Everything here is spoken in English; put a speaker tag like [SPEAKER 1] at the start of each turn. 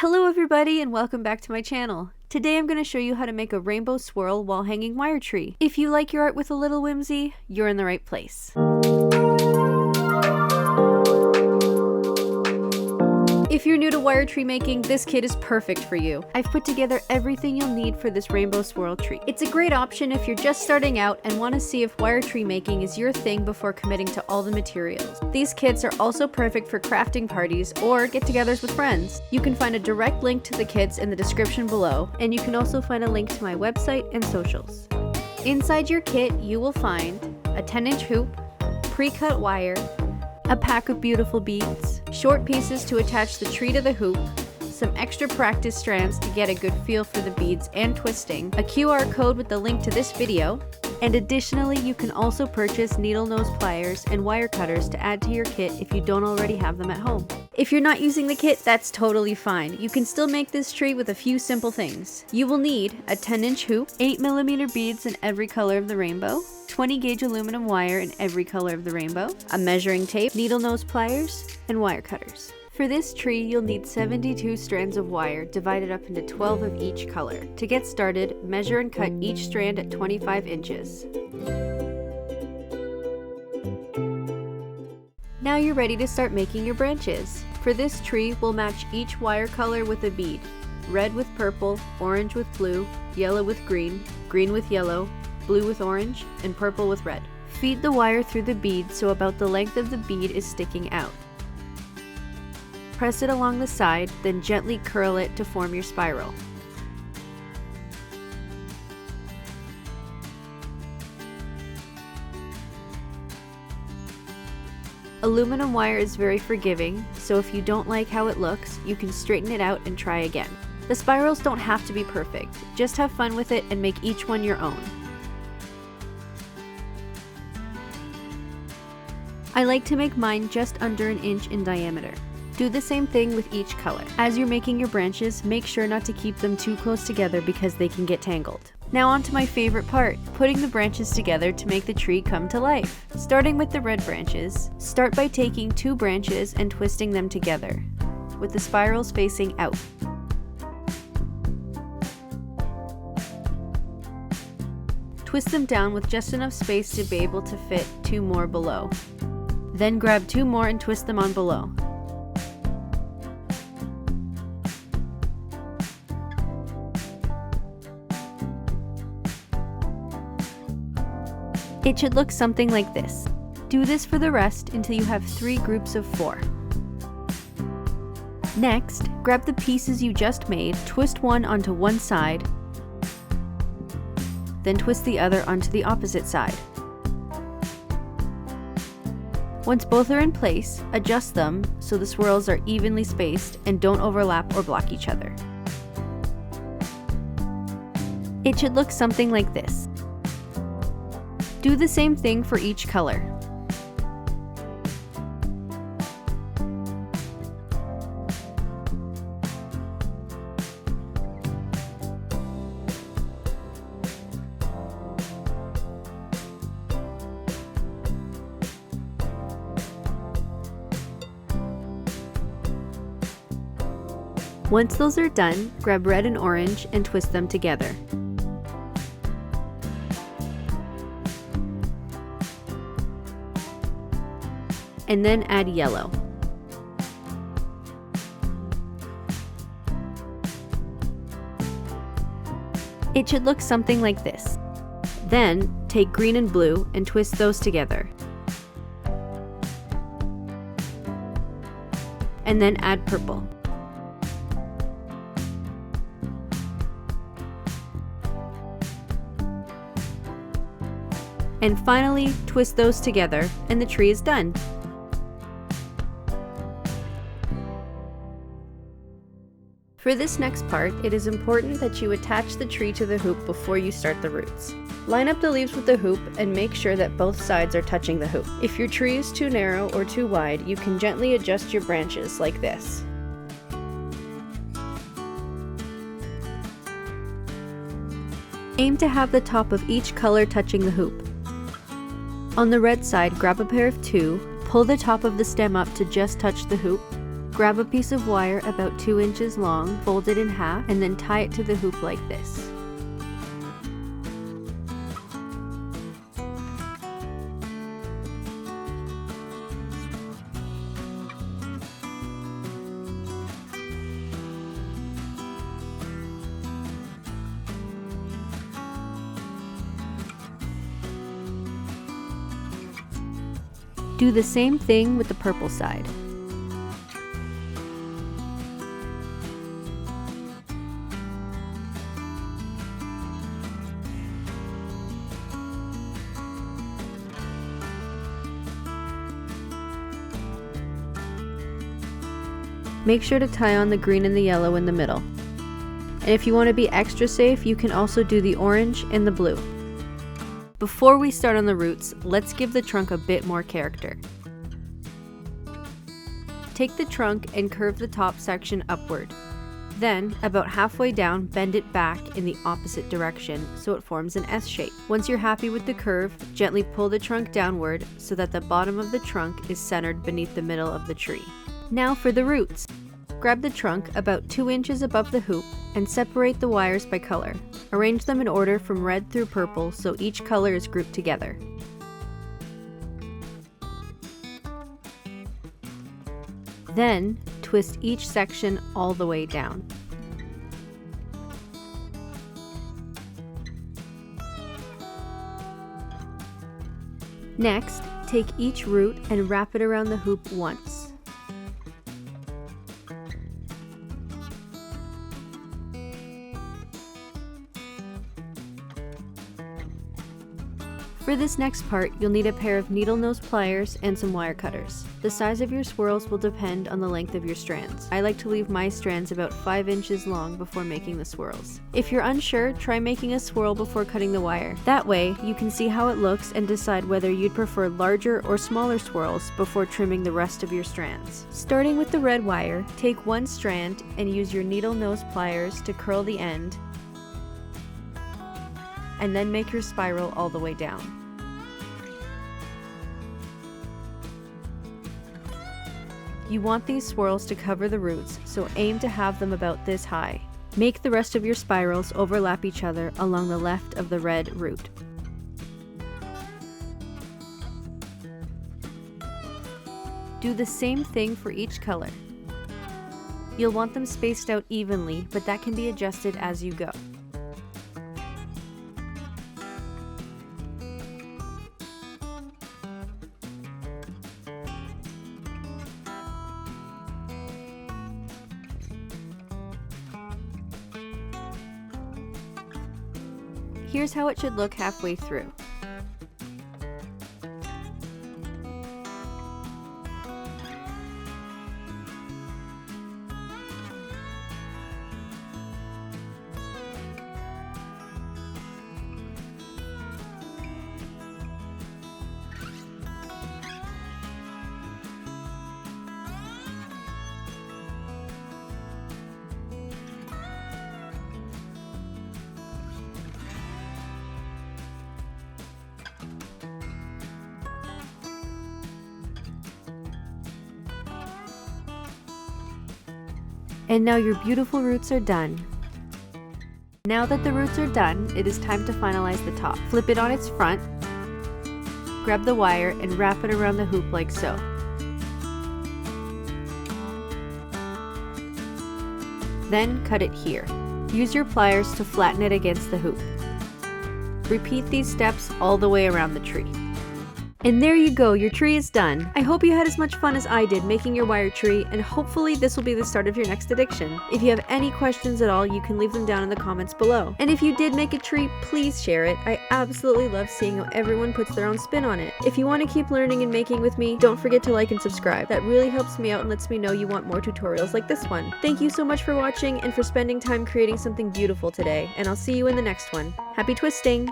[SPEAKER 1] Hello everybody and welcome back to my channel. Today I'm going to show you how to make a rainbow swirl wall hanging wire tree. If you like your art with a little whimsy, you're in the right place. If you're new to wire tree making, this kit is perfect for you. I've put together everything you'll need for this rainbow swirl tree. It's a great option if you're just starting out and want to see if wire tree making is your thing before committing to all the materials. These kits are also perfect for crafting parties or get-togethers with friends. You can find a direct link to the kits in the description below, and you can also find a link to my website and socials. Inside your kit, you will find a 10-inch hoop, pre-cut wire, a pack of beautiful beads, short pieces to attach the tree to the hoop, some extra practice strands to get a good feel for the beads and twisting, a QR code with the link to this video, and additionally you can also purchase needle nose pliers and wire cutters to add to your kit if you don't already have them at home. If you're not using the kit, that's totally fine. You can still make this tree with a few simple things. You will need a 10-inch hoop, 8mm beads in every color of the rainbow, 20-gauge aluminum wire in every color of the rainbow, a measuring tape, needle nose pliers, and wire cutters. For this tree, you'll need 72 strands of wire divided up into 12 of each color. To get started, measure and cut each strand at 25 inches. Now you're ready to start making your branches. For this tree, we'll match each wire color with a bead. Red with purple, orange with blue, yellow with green, green with yellow, blue with orange, and purple with red. Feed the wire through the bead so about the length of the bead is sticking out. Press it along the side, then gently curl it to form your spiral. Aluminum wire is very forgiving, so if you don't like how it looks, you can straighten it out and try again. The spirals don't have to be perfect, just have fun with it and make each one your own. I like to make mine just under an inch in diameter. Do the same thing with each color. As you're making your branches, make sure not to keep them too close together because they can get tangled. Now on to my favorite part, putting the branches together to make the tree come to life. Starting with the red branches, start by taking 2 branches and twisting them together, with the spirals facing out. Twist them down with just enough space to be able to fit 2 more below. Then grab 2 more and twist them on below. It should look something like this. Do this for the rest until you have 3 groups of 4. Next, grab the pieces you just made, twist one onto one side, then twist the other onto the opposite side. Once both are in place, adjust them so the swirls are evenly spaced and don't overlap or block each other. It should look something like this. Do the same thing for each color. Once those are done, grab red and orange and twist them together. And then add yellow. It should look something like this. Then, take green and blue and twist those together. And then add purple. And finally, twist those together, and the tree is done. For this next part, it is important that you attach the tree to the hoop before you start the roots. Line up the leaves with the hoop and make sure that both sides are touching the hoop. If your tree is too narrow or too wide, you can gently adjust your branches like this. Aim to have the top of each color touching the hoop. On the red side, grab a pair of 2, pull the top of the stem up to just touch the hoop, Grab a piece of wire about 2 inches long, fold it in half, and then tie it to the hoop like this. Do the same thing with the purple side. Make sure to tie on the green and the yellow in the middle. And if you want to be extra safe, you can also do the orange and the blue. Before we start on the roots, let's give the trunk a bit more character. Take the trunk and curve the top section upward. Then, about halfway down, bend it back in the opposite direction so it forms an S shape. Once you're happy with the curve, gently pull the trunk downward so that the bottom of the trunk is centered beneath the middle of the tree. Now for the roots. Grab the trunk about 2 inches above the hoop and separate the wires by color. Arrange them in order from red through purple so each color is grouped together. Then, twist each section all the way down. Next, take each root and wrap it around the hoop once. For this next part, you'll need a pair of needle nose pliers and some wire cutters. The size of your swirls will depend on the length of your strands. I like to leave my strands about 5 inches long before making the swirls. If you're unsure, try making a swirl before cutting the wire. That way, you can see how it looks and decide whether you'd prefer larger or smaller swirls before trimming the rest of your strands. Starting with the red wire, take one strand and use your needle nose pliers to curl the end, and then make your spiral all the way down. You want these swirls to cover the roots, so aim to have them about this high. Make the rest of your spirals overlap each other along the left of the red root. Do the same thing for each color. You'll want them spaced out evenly, but that can be adjusted as you go. Here's how it should look halfway through. And now your beautiful roots are done. Now that the roots are done, it is time to finalize the top. Flip it on its front, grab the wire and wrap it around the hoop like so. Then cut it here. Use your pliers to flatten it against the hoop. Repeat these steps all the way around the tree. And there you go, your tree is done. I hope you had as much fun as I did making your wire tree, and hopefully this will be the start of your next addiction. If you have any questions at all, you can leave them down in the comments below. And if you did make a tree, please share it. I absolutely love seeing how everyone puts their own spin on it. If you want to keep learning and making with me, don't forget to like and subscribe. That really helps me out and lets me know you want more tutorials like this one. Thank you so much for watching and for spending time creating something beautiful today, and I'll see you in the next one. Happy twisting!